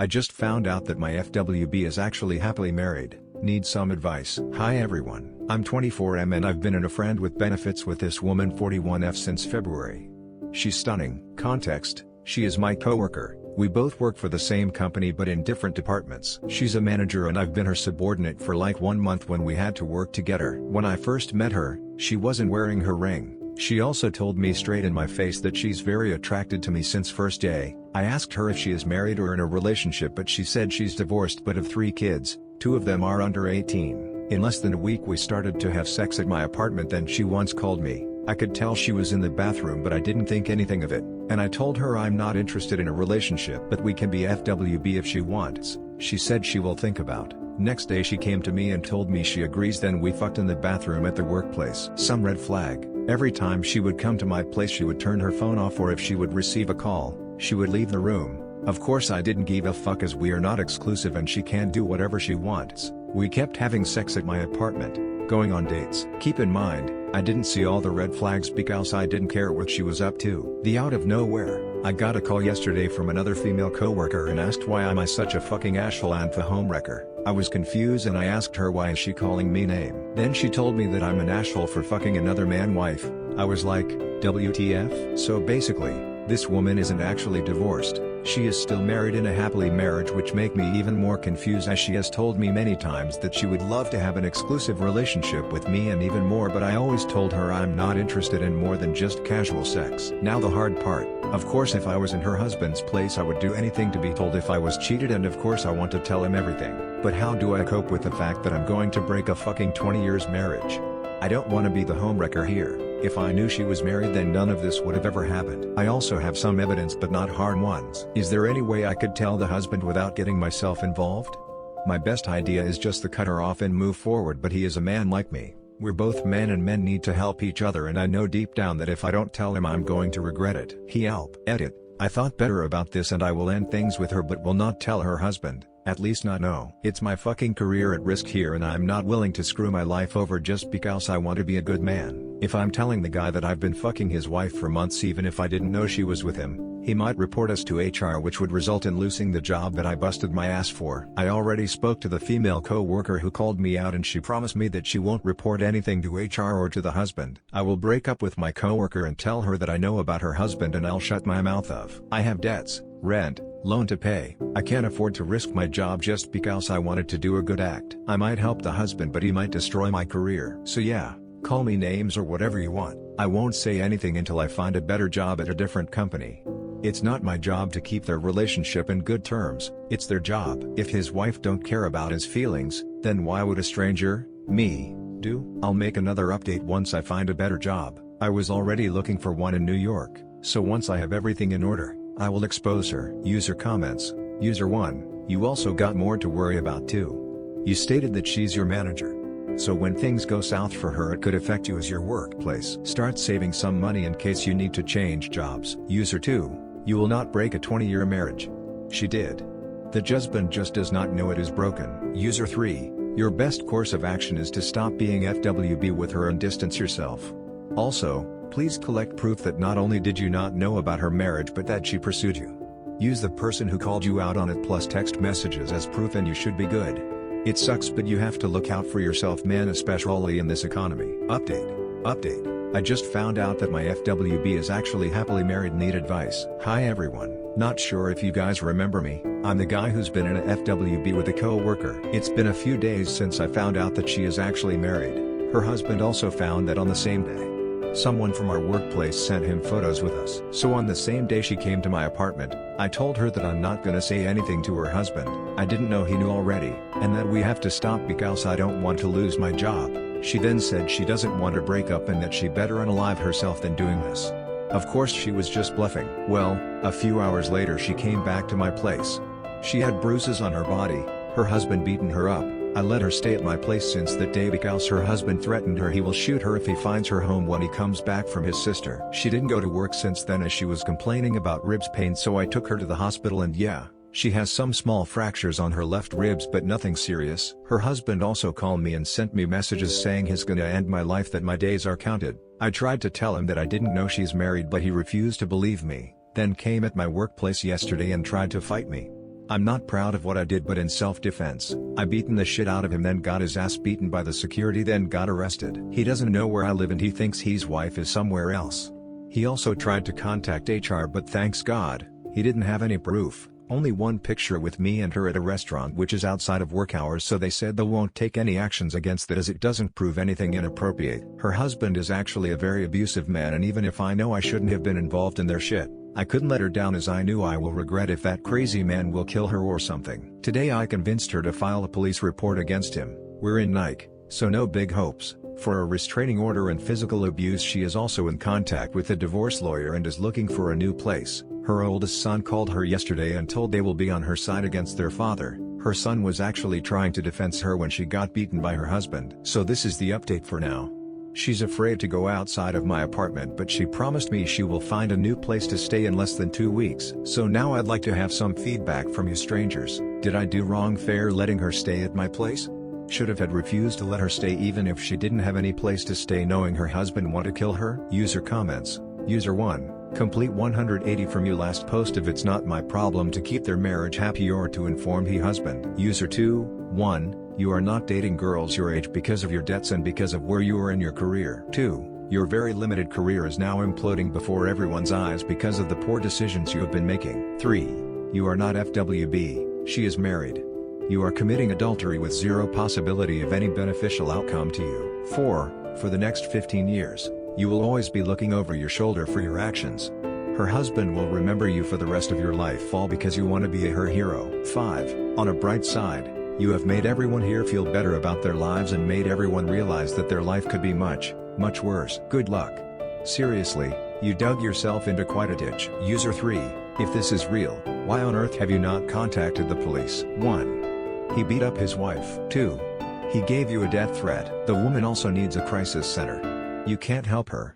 I just found out that my FWB is actually happily married. Need some advice. Hi everyone, I'm 24M and I've been in a friend with benefits with this woman 41F since February. She's stunning. Context: she is my coworker. We both work for the same company but in different departments. She's a manager and I've been her subordinate for like 1 month when we had to work together. When I first met her, she wasn't wearing her ring. She also told me straight in my face that she's very attracted to me since first day. I asked her if she is married or in a relationship but she said she's divorced but have 3 kids, 2 of them are under 18. In less than a week we started to have sex at my apartment, then she once called me. I could tell she was in the bathroom but I didn't think anything of it, and I told her I'm not interested in a relationship but we can be FWB if she wants. She said she will think about. Next day she came to me and told me she agrees, then we fucked in the bathroom at the workplace. Some red flag. Every time she would come to my place she would turn her phone off, or if she would receive a call, she would leave the room. Of course I didn't give a fuck as we are not exclusive and she can do whatever she wants. We kept having sex at my apartment, going on dates. Keep in mind, I didn't see all the red flags because I didn't care what she was up to. The out of nowhere, I got a call yesterday from another female coworker and asked why am I such a fucking asshole and the homewrecker. I was confused and I asked her why is she calling me name. Then she told me that I'm an asshole for fucking another man wife. I was like, WTF? So basically, this woman isn't actually divorced. She is still married in a happily marriage, which make me even more confused as she has told me many times that she would love to have an exclusive relationship with me and even more, but I always told her I'm not interested in more than just casual sex. Now the hard part. Of course if I was in her husband's place I would do anything to be told if I was cheated, and of course I want to tell him everything. But how do I cope with the fact that I'm going to break a fucking 20 years marriage? I don't want to be the homewrecker here. If I knew she was married then none of this would have ever happened. I also have some evidence but not hard ones. Is there any way I could tell the husband without getting myself involved? My best idea is just to cut her off and move forward, but he is a man like me. We're both men and men need to help each other, and I know deep down that if I don't tell him I'm going to regret it. He help. Edit. I thought better about this and I will end things with her but will not tell her husband. At least not no. It's my fucking career at risk here and I'm not willing to screw my life over just because I want to be a good man. If I'm telling the guy that I've been fucking his wife for months even if I didn't know she was with him, he might report us to HR, which would result in losing the job that I busted my ass for. I already spoke to the female co-worker who called me out and she promised me that she won't report anything to HR or to the husband. I will break up with my co-worker and tell her that I know about her husband and I'll shut my mouth off. I have debts, rent, loan to pay. I can't afford to risk my job just because I wanted to do a good act. I might help the husband but he might destroy my career. So yeah, call me names or whatever you want. I won't say anything until I find a better job at a different company. It's not my job to keep their relationship in good terms, it's their job. If his wife don't care about his feelings, then why would a stranger, me, do? I'll make another update once I find a better job. I was already looking for one in New York, so once I have everything in order, I will expose her. User comments. User 1, you also got more to worry about too. You stated that she's your manager. So when things go south for her it could affect you as your workplace. Start saving some money in case you need to change jobs. User 2, you will not break a 20-year marriage. She did. The husband just does not know it is broken. User 3, your best course of action is to stop being FWB with her and distance yourself. Also, please collect proof that not only did you not know about her marriage but that she pursued you. Use the person who called you out on it plus text messages as proof and you should be good. It sucks but you have to look out for yourself man, especially in this economy. Update. I just found out that my FWB is actually happily married. Need advice. Hi everyone, not sure if you guys remember me, I'm the guy who's been in a FWB with a co-worker. It's been a few days since I found out that she is actually married. Her husband also found that on the same day. Someone from our workplace sent him photos with us. So on the same day she came to my apartment, I told her that I'm not gonna say anything to her husband. I didn't know he knew already, and that we have to stop because I don't want to lose my job. She then said she doesn't want to break up and that she better unalive herself than doing this. Of course she was just bluffing. Well, a few hours later she came back to my place. She had bruises on her body, her husband beaten her up. I let her stay at my place since that day because her husband threatened her he will shoot her if he finds her home when he comes back from his sister. She didn't go to work since then as she was complaining about ribs pain, so I took her to the hospital and yeah, she has some small fractures on her left ribs but nothing serious. Her husband also called me and sent me messages saying he's gonna end my life, that my days are counted. I tried to tell him that I didn't know she's married but he refused to believe me, then came at my workplace yesterday and tried to fight me. I'm not proud of what I did, but in self-defense, I beaten the shit out of him, then got his ass beaten by the security, then got arrested. He doesn't know where I live and he thinks his wife is somewhere else. He also tried to contact HR, but thanks God, he didn't have any proof. Only one picture with me and her at a restaurant which is outside of work hours, so they said they won't take any actions against that as it doesn't prove anything inappropriate. Her husband is actually a very abusive man, and even if I know I shouldn't have been involved in their shit, I couldn't let her down, as I knew I will regret if that crazy man will kill her or something. Today I convinced her to file a police report against him. We're in Nike, so no big hopes for a restraining order and physical abuse. She is also in contact with a divorce lawyer and is looking for a new place. Her oldest son called her yesterday and told they will be on her side against their father. Her son was actually trying to defend her when she got beaten by her husband. So this is the update for now. She's afraid to go outside of my apartment, but she promised me she will find a new place to stay in less than 2 weeks. So now I'd like to have some feedback from you strangers. Did I do wrong fair letting her stay at my place? Should have had refused to let her stay even if she didn't have any place to stay, knowing her husband want to kill her? User comments. User 1. Complete 180 from you last post of it's not my problem to keep their marriage happy or to inform he husband. User 2. 1. You are not dating girls your age because of your debts and because of where you are in your career. 2. Your very limited career is now imploding before everyone's eyes because of the poor decisions you have been making. 3. You are not FWB, she is married. You are committing adultery with zero possibility of any beneficial outcome to you. 4. For the next 15 years, you will always be looking over your shoulder for your actions. Her husband will remember you for the rest of your life, all because you want to be her hero. 5. On a bright side, you have made everyone here feel better about their lives and made everyone realize that their life could be much, much worse. Good luck. Seriously, you dug yourself into quite a ditch. User 3. If this is real, why on earth have you not contacted the police? 1. He beat up his wife. 2. He gave you a death threat. The woman also needs a crisis center. You can't help her.